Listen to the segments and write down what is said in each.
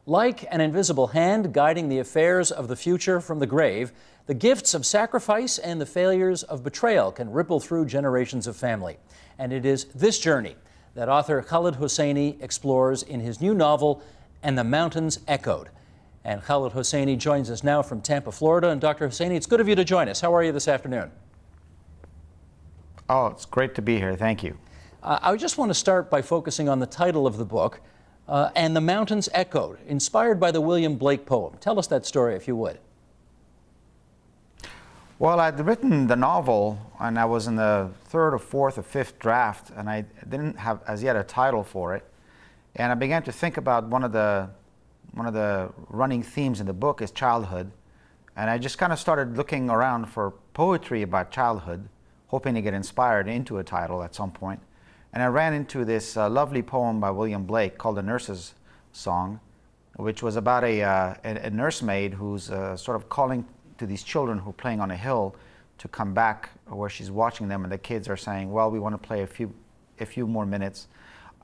Like an invisible hand guiding the affairs of the future from the grave, the gifts of sacrifice and the failures of betrayal can ripple through generations of family. And it is this journey that author Khaled Hosseini explores in his new novel, And the Mountains Echoed. And Khaled Hosseini joins us now from Tampa, Florida. And Dr. Hosseini, it's good of you to join us. How are you this afternoon? Oh, it's great to be here. Thank you. I just want to start by focusing on the title of the book, And the Mountains Echoed, inspired by the William Blake poem. Tell us that story, if you would. Well, I'd written the novel, and I was in the third or fourth or fifth draft, and I didn't have as yet a title for it. And I began to think about one of the running themes in the book is childhood. And I just kind of started looking around for poetry about childhood, hoping to get inspired into a title at some point. And I ran into this lovely poem by William Blake called The Nurse's Song, which was about a nursemaid who's sort of calling to these children who are playing on a hill to come back where she's watching them, and the kids are saying, well, we want to play a few more minutes.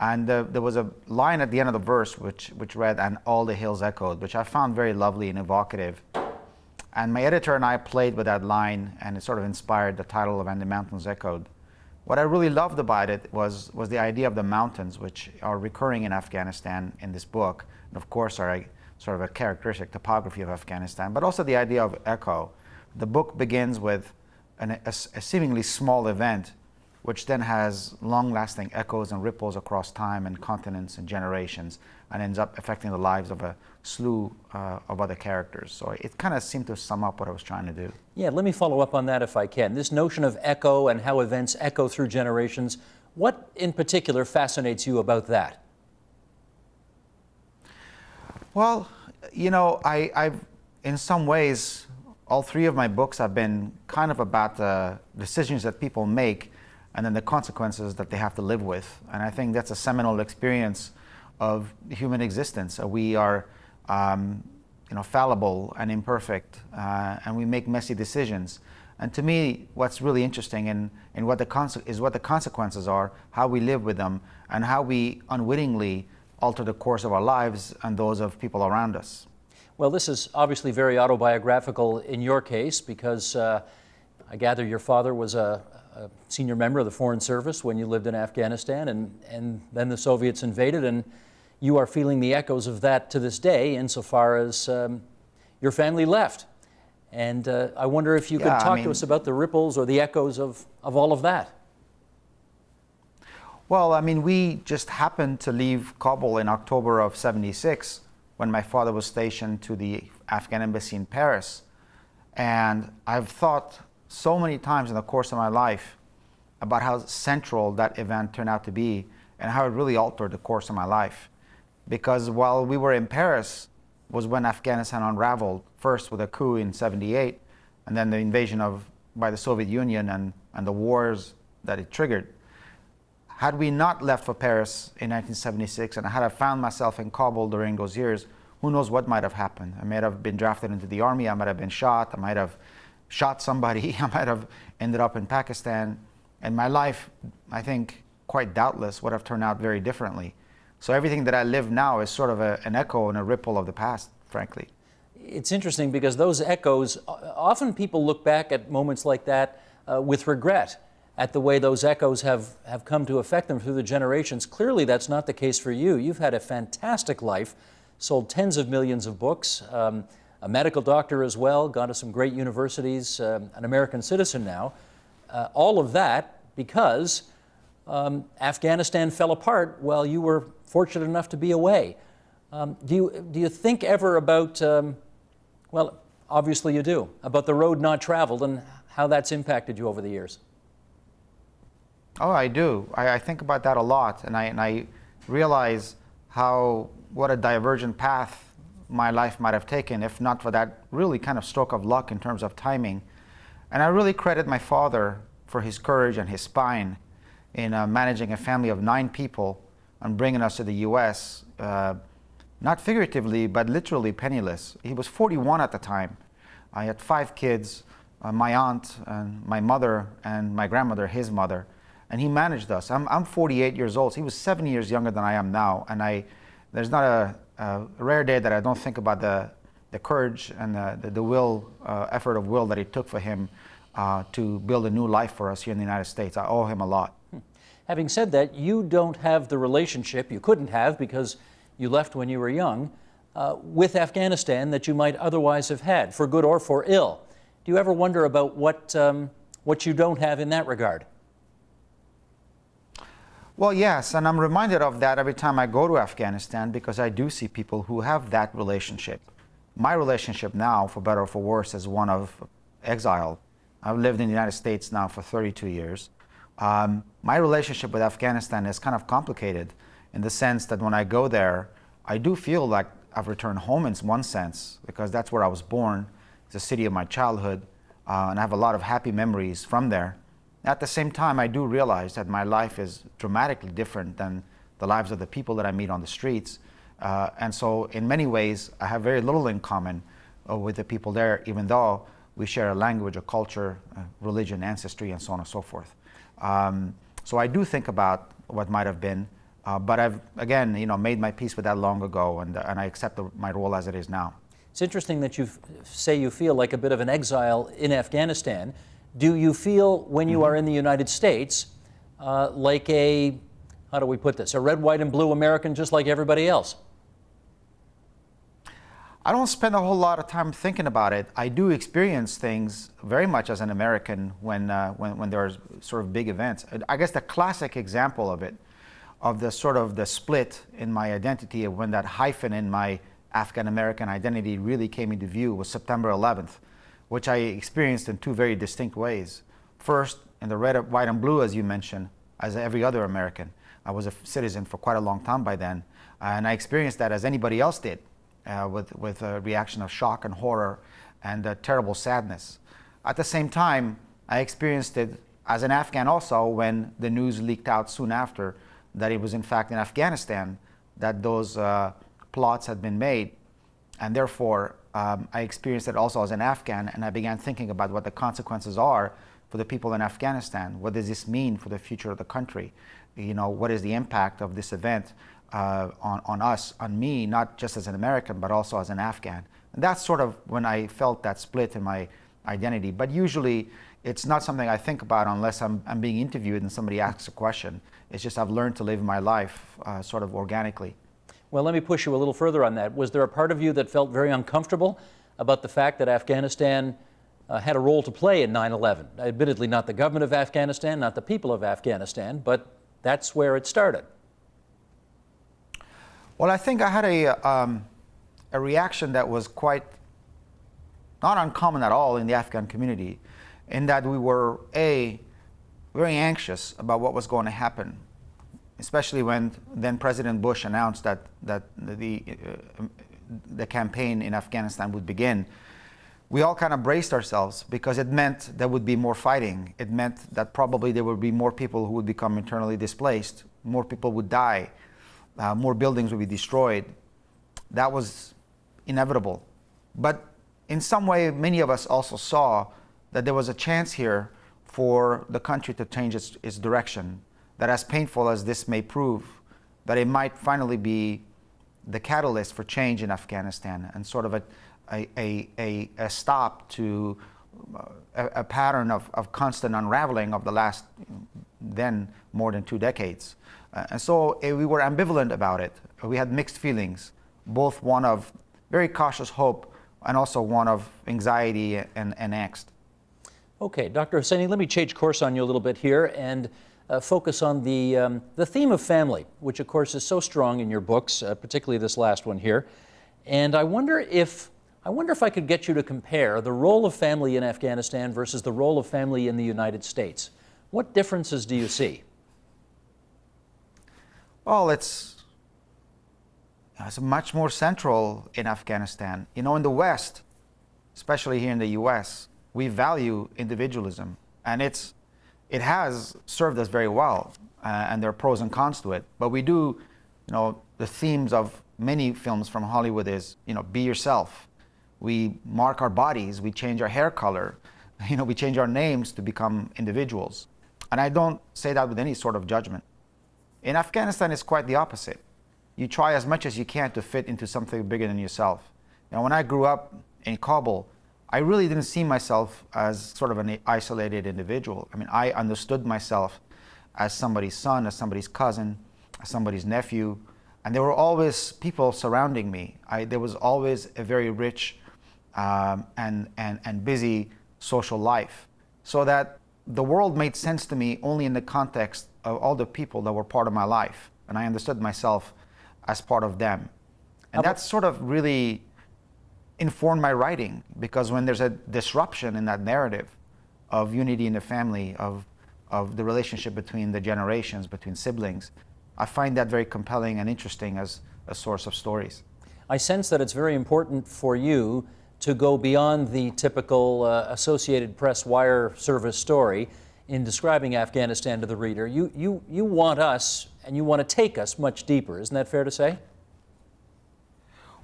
And there was a line at the end of the verse which read, and all the hills echoed, which I found very lovely and evocative. And my editor and I played with that line, and it sort of inspired the title of And the Mountains Echoed. What I really loved about it was the idea of the mountains, which are recurring in Afghanistan in this book, and of course are a sort of a characteristic topography of Afghanistan, but also the idea of echo. The book begins with a seemingly small event, which then has long-lasting echoes and ripples across time and continents and generations, and ends up affecting the lives of a slew of other characters. So it kind of seemed to sum up what I was trying to do. Yeah, let me follow up on that if I can. This notion of echo and how events echo through generations, what in particular fascinates you about that? Well, you know, I've in some ways, all three of my books have been kind of about the decisions that people make and then the consequences that they have to live with. And I think that's a seminal experience of human existence. We are fallible and imperfect, and we make messy decisions. And to me, what's really interesting in what the consequences are, how we live with them, and how we unwittingly alter the course of our lives and those of people around us. Well, this is obviously very autobiographical in your case, because I gather your father was a senior member of the Foreign Service when you lived in Afghanistan, and then the Soviets invaded, and you are feeling the echoes of that to this day insofar as your family left. And I wonder if you could talk to us about the ripples or the echoes of all of that. Well, I mean, we just happened to leave Kabul in October of '76 when my father was stationed to the Afghan embassy in Paris. And I've thought so many times in the course of my life about how central that event turned out to be and how it really altered the course of my life. Because while we were in Paris was when Afghanistan unraveled, first with a coup in '78, and then the invasion by the Soviet Union and the wars that it triggered. Had we not left for Paris in 1976 and had I found myself in Kabul during those years, who knows what might have happened. I might have been drafted into the army, I might have been shot, I might have shot somebody, I might have ended up in Pakistan. And my life, I think, quite doubtless, would have turned out very differently. So everything that I live now is sort of an echo and a ripple of the past, frankly. It's interesting because those echoes, often people look back at moments like that with regret at the way those echoes have come to affect them through the generations. Clearly that's not the case for you. You've had a fantastic life, sold tens of millions of books, a medical doctor as well, gone to some great universities, an American citizen now. All of that because Afghanistan fell apart while you were fortunate enough to be away. Do you think ever about, well, obviously you do, about the road not traveled and how that's impacted you over the years? Oh, I do. I think about that a lot, and I realize what a divergent path my life might have taken if not for that really kind of stroke of luck in terms of timing. And I really credit my father for his courage and his spine in managing a family of 9 people and bringing us to the U.S., not figuratively, but literally penniless. He was 41 at the time. I had 5 kids, my aunt and my mother and my grandmother, his mother, and he managed us. I'm 48 years old. So he was 7 years younger than I am now, and there's not a rare day that I don't think about the courage and the will, effort of will that it took for him to build a new life for us here in the United States. I owe him a lot. Having said that, you don't have the relationship, you couldn't have because you left when you were young, with Afghanistan that you might otherwise have had, for good or for ill. Do you ever wonder about what you don't have in that regard? Well, yes, and I'm reminded of that every time I go to Afghanistan because I do see people who have that relationship. My relationship now, for better or for worse, is one of exile. I've lived in the United States now for 32 years. My relationship with Afghanistan is kind of complicated in the sense that when I go there, I do feel like I've returned home in one sense because that's where I was born. It's the city of my childhood, and I have a lot of happy memories from there. At the same time, I do realize that my life is dramatically different than the lives of the people that I meet on the streets. And so in many ways, I have very little in common with the people there, even though we share a language, a culture, religion, ancestry, and so on and so forth. So I do think about what might have been, but I've, again, made my peace with that long ago, and I accept my role as it is now. It's interesting that you say you feel like a bit of an exile in Afghanistan. Do you feel when you are in the United States like a, how do we put this, a red, white, and blue American just like everybody else? I don't spend a whole lot of time thinking about it. I do experience things very much as an American when there's sort of big events. I guess the classic example of it, of the sort of the split in my identity, of when that hyphen in my Afghan-American identity really came into view, was September 11th, which I experienced in two very distinct ways. First, in the red, white, and blue, as you mentioned, as every other American. I was a citizen for quite a long time by then, and I experienced that as anybody else did. With a reaction of shock and horror and terrible sadness. At the same time, I experienced it as an Afghan also when the news leaked out soon after that it was in fact in Afghanistan that those plots had been made. And therefore, I experienced it also as an Afghan, and I began thinking about what the consequences are for the people in Afghanistan. What does this mean for the future of the country? What is the impact of this event on us, on me, not just as an American, but also as an Afghan. And that's sort of when I felt that split in my identity. But usually, it's not something I think about unless I'm being interviewed and somebody asks a question. It's just I've learned to live my life sort of organically. Well, let me push you a little further on that. Was there a part of you that felt very uncomfortable about the fact that Afghanistan had a role to play in 9/11? Admittedly, not the government of Afghanistan, not the people of Afghanistan, but that's where it started. Well, I think I had a reaction that was quite not uncommon at all in the Afghan community, in that we were very anxious about what was going to happen, especially when then President Bush announced that the campaign in Afghanistan would begin. We all kind of braced ourselves because it meant there would be more fighting. It meant that probably there would be more people who would become internally displaced, more people would die. More buildings would be destroyed. That was inevitable. But in some way, many of us also saw that there was a chance here for the country to change its direction, that as painful as this may prove, that it might finally be the catalyst for change in Afghanistan and sort of a stop to a pattern of constant unraveling of the last, then more than 2 decades. And so we were ambivalent about it. We had mixed feelings, both one of very cautious hope and also one of anxiety and angst. Okay, Dr. Hosseini, let me change course on you a little bit here and focus on the theme of family, which of course is so strong in your books, particularly this last one here. And I wonder if I could get you to compare the role of family in Afghanistan versus the role of family in the United States. What differences do you see? Well, it's much more central in Afghanistan. In the West, especially here in the US, we value individualism, and it has served us very well, and there are pros and cons to it. But we do, the themes of many films from Hollywood is, be yourself. We mark our bodies, we change our hair color, we change our names to become individuals. And I don't say that with any sort of judgment. In Afghanistan, it's quite the opposite. you try as much as you can to fit into something bigger than yourself. Now, when I grew up in Kabul, I really didn't see myself as sort of an isolated individual. I mean, I understood myself as somebody's son, as somebody's cousin, as somebody's nephew, and there were always people surrounding me. There was always a very rich and busy social life, so that the world made sense to me only in the context of all the people that were part of my life, and I understood myself as part of them. And that sort of really informed my writing, because when there's a disruption in that narrative of unity in the family, of the relationship between the generations, between siblings, I find that very compelling and interesting as a source of stories. I sense that it's very important for you to go beyond the typical Associated Press wire service story in describing Afghanistan to the reader. You want us, and you want to take us much deeper. Isn't that fair to say?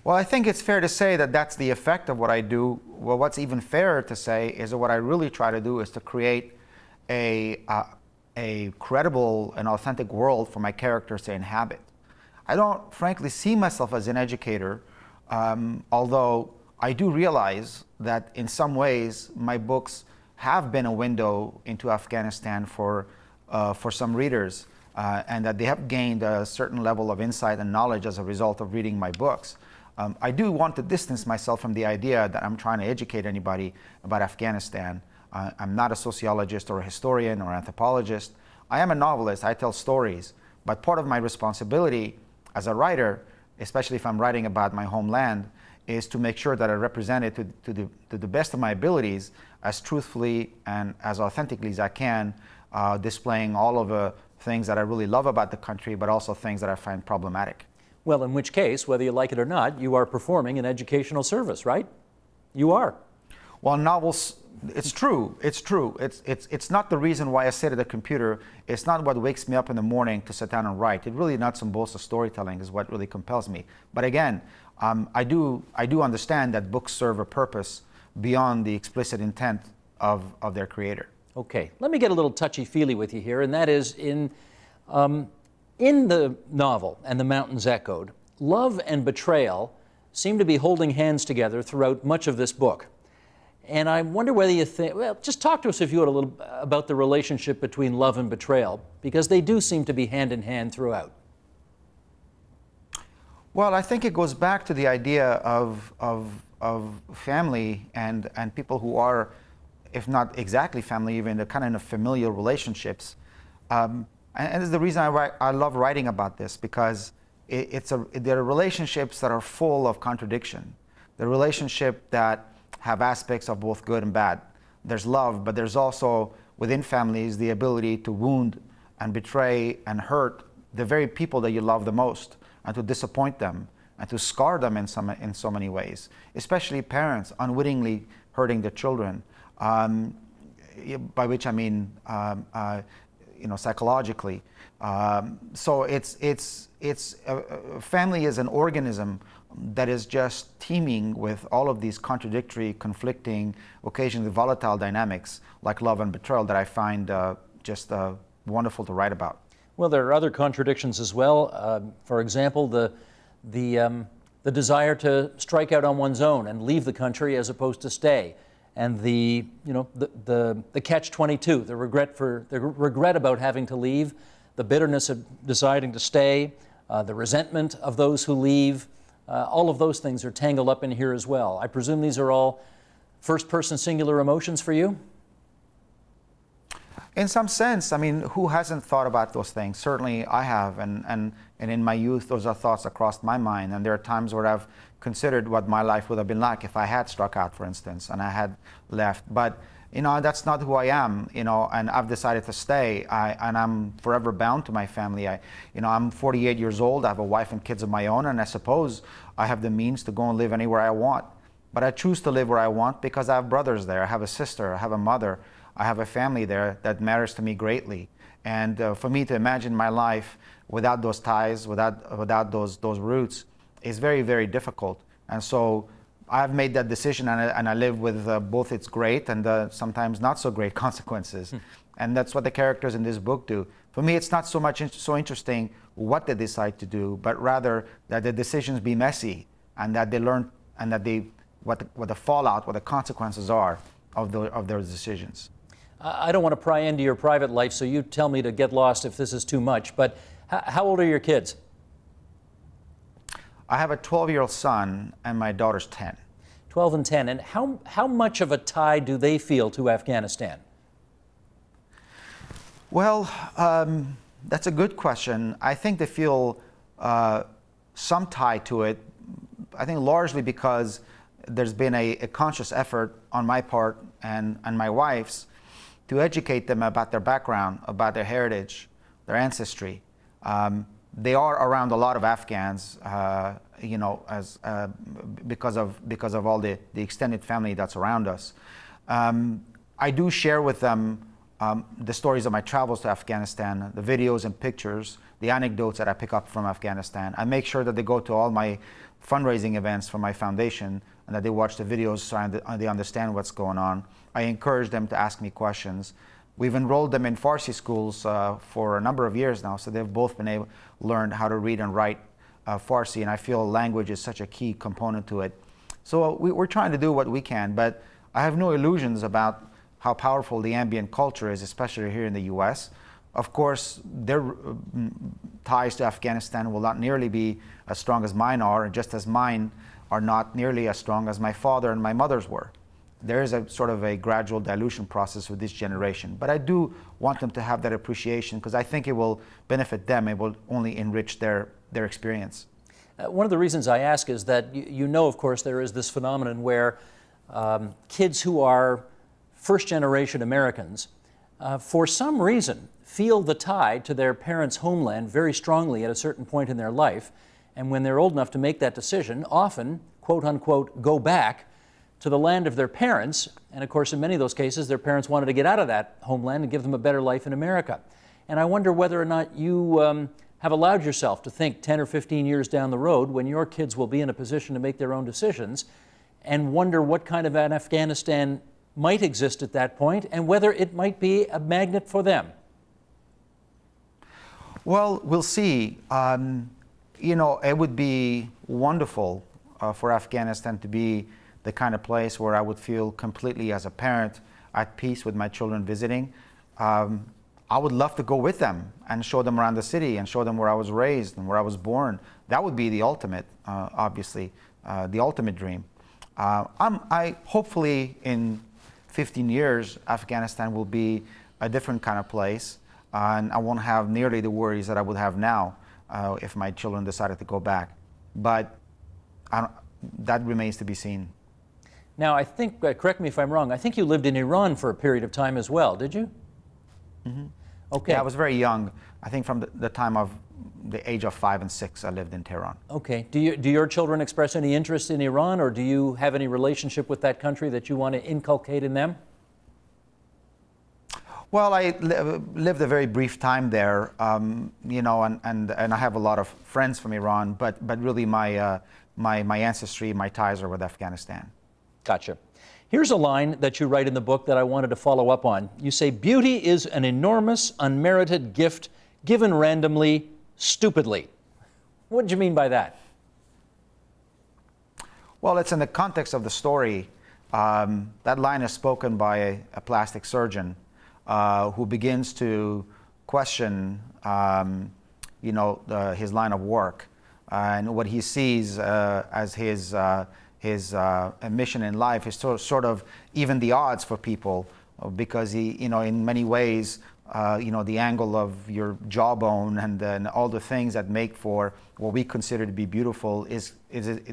Well, I think it's fair to say that that's the effect of what I do. Well, what's even fairer to say is that what I really try to do is to create a credible and authentic world for my characters to inhabit. I don't, frankly, see myself as an educator, although I do realize that in some ways my books have been a window into Afghanistan for some readers, and that they have gained a certain level of insight and knowledge as a result of reading my books. I do want to distance myself from the idea that I'm trying to educate anybody about Afghanistan. I'm not a sociologist or a historian or anthropologist. I am a novelist. I tell stories. But part of my responsibility as a writer, especially if I'm writing about my homeland, is to make sure that I represent it to the best of my abilities, as truthfully and as authentically as I can, displaying all of the things that I really love about the country, but also things that I find problematic. Well, in which case, whether you like it or not, you are performing an educational service, right? You are. Well, novels, it's true. It's true. It's not the reason why I sit at a computer. It's not what wakes me up in the morning to sit down and write. It really nuts and bolts of storytelling is what really compels me. But again, I do understand that books serve a purpose beyond the explicit intent of their creator. Okay, let me get a little touchy-feely with you here, and that is in the novel, And the Mountains Echoed, love and betrayal seem to be holding hands together throughout much of this book. And I wonder whether you think, well, just talk to us, if you would, a little about the relationship between love and betrayal, because they do seem to be hand in hand throughout. Well, I think it goes back to the idea of family and people who are, if not exactly family, even the kind of familial relationships. And it's the reason I love writing about this, because there are relationships that are full of contradiction. The relationship that have aspects of both good and bad. There's love, but there's also within families the ability to wound and betray and hurt the very people that you love the most, and to disappoint them and to scar them in so many ways. Especially parents unwittingly hurting their children, by which I mean psychologically. So family is an organism that is just teeming with all of these contradictory, conflicting, occasionally volatile dynamics like love and betrayal that I find just wonderful to write about. Well, there are other contradictions as well. For example, the desire to strike out on one's own and leave the country as opposed to stay, and the catch-22, the regret about having to leave, the bitterness of deciding to stay, the resentment of those who leave. All of those things are tangled up in here as well. I presume these are all first-person singular emotions for you? In some sense, I mean, who hasn't thought about those things? Certainly I have, and in my youth, those are thoughts that crossed my mind, and there are times where I've considered what my life would have been like if I had struck out, for instance, and I had left. But, that's not who I am, and I've decided to stay, and I'm forever bound to my family. I'm 48 years old, I have a wife and kids of my own, and I suppose I have the means to go and live anywhere I want. But I choose to live where I want because I have brothers there, I have a sister, I have a mother, I have a family there that matters to me greatly. And for me to imagine my life without those ties, without those roots, is very, very difficult. And so I've made that decision, and I live with both its great and sometimes not so great consequences. And that's what the characters in this book do. For me, it's not so much so interesting what they decide to do, but rather that the decisions be messy and that they learn and that what the fallout, what the consequences are of those decisions. I don't want to pry into your private life, so you tell me to get lost if this is too much, but how old are your kids? I have a 12-year-old son and my daughter's 10. 12 and 10. And how much of a tie do they feel to Afghanistan? Well, that's a good question. I think they feel some tie to it, I think largely because there's been a conscious effort on my part and my wife's to educate them about their background, about their heritage, their ancestry. They are around a lot of Afghans, you know, because of all the extended family that's around us. I do share with them the stories of my travels to Afghanistan, the videos and pictures, the anecdotes that I pick up from Afghanistan. I make sure that they go to all my fundraising events for my foundation and that they watch the videos so they understand what's going on. I encourage them to ask me questions. We've enrolled them in Farsi schools for a number of years now, so they've both been able to learn how to read and write Farsi, and I feel language is such a key component to it. So we're trying to do what we can, but I have no illusions about how powerful the ambient culture is, especially here in the US. Of course, their ties to Afghanistan will not nearly be as strong as mine are, just as mine are not nearly as strong as my father and my mother's were. There is a sort of a gradual dilution process with this generation. But I do want them to have that appreciation because I think it will benefit them. It will only enrich their experience. One of the reasons I ask is that you know, of course, there is this phenomenon where kids who are first-generation Americans, for some reason, feel the tie to their parents' homeland very strongly at a certain point in their life. And when they're old enough to make that decision, often, quote unquote, go back to the land of their parents. And of course, in many of those cases, their parents wanted to get out of that homeland and give them a better life in America. And I wonder whether or not you have allowed yourself to think 10 or 15 years down the road when your kids will be in a position to make their own decisions and wonder what kind of an Afghanistan might exist at that point and whether it might be a magnet for them. Well, we'll see. You know, it would be wonderful for Afghanistan to be the kind of place where I would feel completely as a parent at peace with my children visiting. I would love to go with them and show them around the city and show them where I was raised and where I was born. That would be the ultimate, obviously, the ultimate dream. I hopefully in 15 years, Afghanistan will be a different kind of place, and I won't have nearly the worries that I would have now if my children decided to go back. But that remains to be seen. Now, I think, correct me if I'm wrong, I think you lived in Iran for a period of time as well, did you? Mm-hmm. Okay. Yeah, I was very young. I think from the time of the age of 5 and 6, I lived in Tehran. Okay. Do your children express any interest in Iran, or do you have any relationship with that country that you want to inculcate in them? Well, I lived a very brief time there, you know, and I have a lot of friends from Iran, but really my ancestry, my ties are with Afghanistan. Gotcha. Here's a line that you write in the book that I wanted to follow up on. You say, beauty is an enormous, unmerited gift given randomly, stupidly. What did you mean by that? Well, it's in the context of the story. That line is spoken by a plastic surgeon who begins to question, you know, his line of work and what he sees as his mission in life is sort of even the odds for people because he, you know, in many ways, you know, the angle of your jawbone and then all the things that make for what we consider to be beautiful is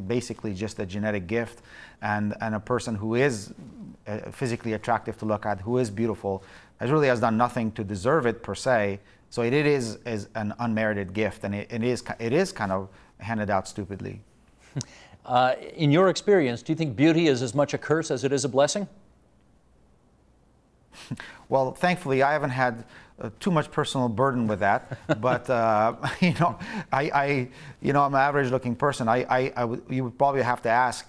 basically just a genetic gift, and a person who is physically attractive to look at, who is beautiful, has done nothing to deserve it per se. So it is an unmerited gift, and it is kind of handed out stupidly. In your experience, do you think beauty is as much a curse as it is a blessing? Well, thankfully, I haven't had too much personal burden with that. But you know, I'm an average-looking person. You would probably have to ask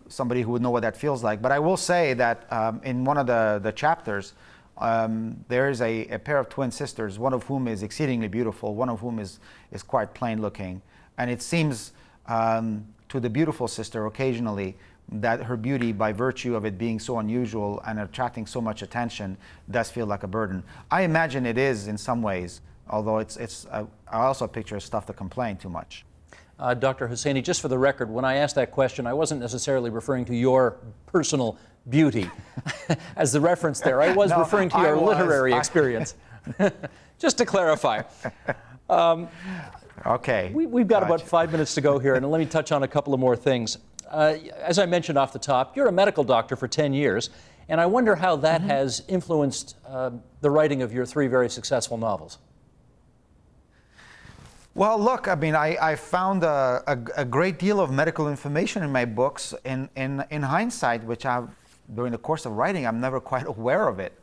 somebody who would know what that feels like. But I will say that in one of the chapters, There is a pair of twin sisters, one of whom is exceedingly beautiful, one of whom is quite plain looking. And it seems to the beautiful sister occasionally that her beauty, by virtue of it being so unusual and attracting so much attention, does feel like a burden. I imagine it is in some ways, although I also picture stuff to complain too much. Dr. Hosseini, just for the record, when I asked that question, I wasn't necessarily referring to your personal beauty as the reference there. I was referring to your literary experience. Just to clarify. Okay. We've got about 5 minutes to go here, and let me touch on a couple of more things. As I mentioned off the top, you're a medical doctor for 10 years, and I wonder how that has influenced the writing of your 3 very successful novels. Well, look, I mean, I found a great deal of medical information in my books in hindsight, which during the course of writing, I'm never quite aware of it.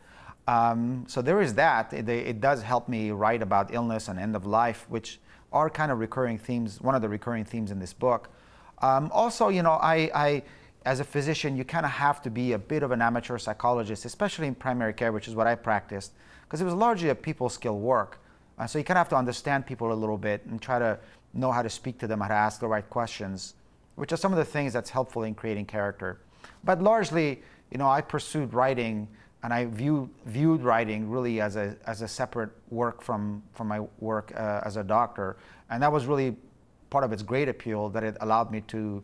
So there is that. It does help me write about illness and end of life, which are kind of recurring themes, one of the recurring themes in this book. Also, you know, I as a physician, you kind of have to be a bit of an amateur psychologist, especially in primary care, which is what I practiced, because it was largely a people skill work. So you kind of have to understand people a little bit and try to know how to speak to them, how to ask the right questions, which are some of the things that's helpful in creating character. But largely, you know, I pursued writing, and I viewed writing really as a separate work from my work as a doctor. And that was really part of its great appeal, that it allowed me to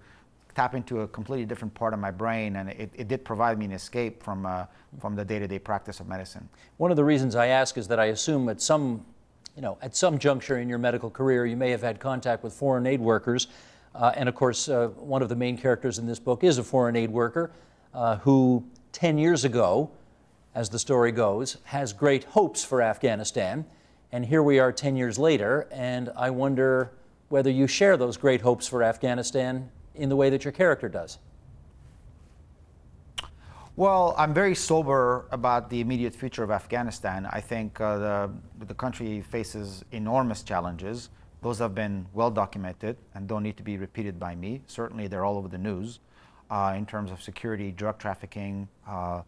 tap into a completely different part of my brain, and it did provide me an escape from the day-to-day practice of medicine. One of the reasons I ask is that I assume at some juncture in your medical career, you may have had contact with foreign aid workers. And of course, one of the main characters in this book is a foreign aid worker who 10 years ago, as the story goes, has great hopes for Afghanistan. And here we are 10 years later, and I wonder whether you share those great hopes for Afghanistan in the way that your character does. Well, I'm very sober about the immediate future of Afghanistan. I think the country faces enormous challenges. Those have been well documented and don't need to be repeated by me. Certainly, they're all over the news in terms of security, drug trafficking, the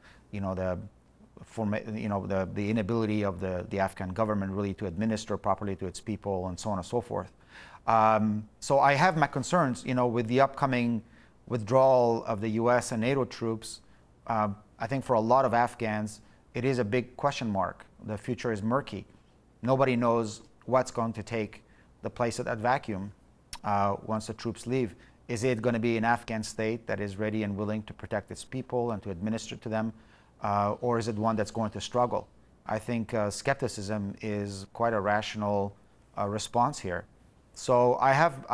inability of the Afghan government really to administer properly to its people, and so on and so forth. So I have my concerns, with the upcoming withdrawal of the U.S. and NATO troops. I think for a lot of Afghans, it is a big question mark. The future is murky. Nobody knows what's going to take the place of that vacuum once the troops leave. Is it going to be an Afghan state that is ready and willing to protect its people and to administer to them, or is it one that's going to struggle? I think skepticism is quite a rational response here. So I have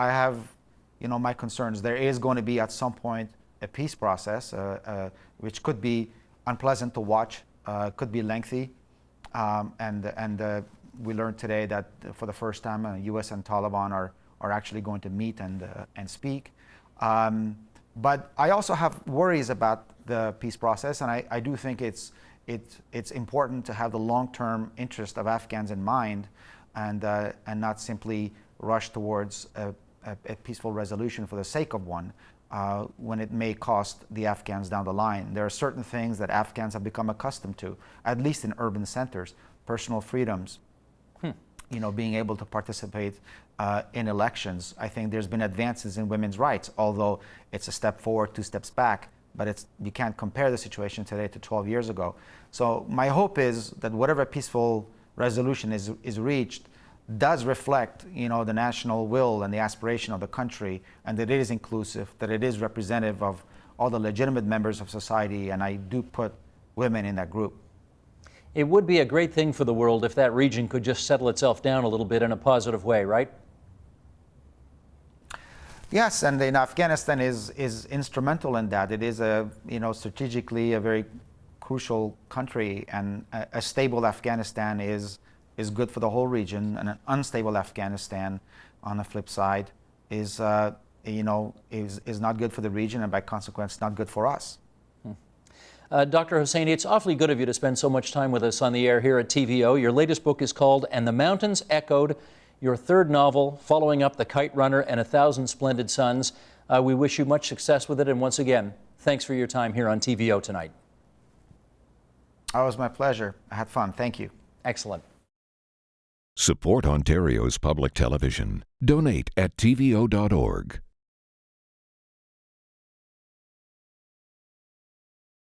my concerns. There is going to be at some point a peace process, which could be unpleasant to watch, could be lengthy, and we learned today that for the first time, U.S. and Taliban are actually going to meet and speak. But I also have worries about the peace process, and I do think it's important to have the long-term interest of Afghans in mind, and not simply rush towards a peaceful resolution for the sake of one, when it may cost the Afghans down the line. There are certain things that Afghans have become accustomed to, at least in urban centers: personal freedoms, being able to participate in elections. I think there's been advances in women's rights, although it's a step forward, 2 steps back. But you can't compare the situation today to 12 years ago. So my hope is that whatever peaceful resolution is reached does reflect, the national will and the aspiration of the country, and that it is inclusive, that it is representative of all the legitimate members of society, and I do put women in that group. It would be a great thing for the world if that region could just settle itself down a little bit in a positive way, right? Yes, and Afghanistan is instrumental in that. It is strategically a very crucial country, and a stable Afghanistan is good for the whole region, and an unstable Afghanistan, on the flip side, is not good for the region, and by consequence, not good for us. Dr. Hosseini, it's awfully good of you to spend so much time with us on the air here at TVO. Your latest book is called "And the Mountains Echoed," your third novel, following up "The Kite Runner" and "1,000 Splendid Suns." We wish you much success with it, and once again, thanks for your time here on TVO tonight. Oh, it was my pleasure. I had fun. Thank you. Excellent. Support Ontario's public television. Donate at tvo.org.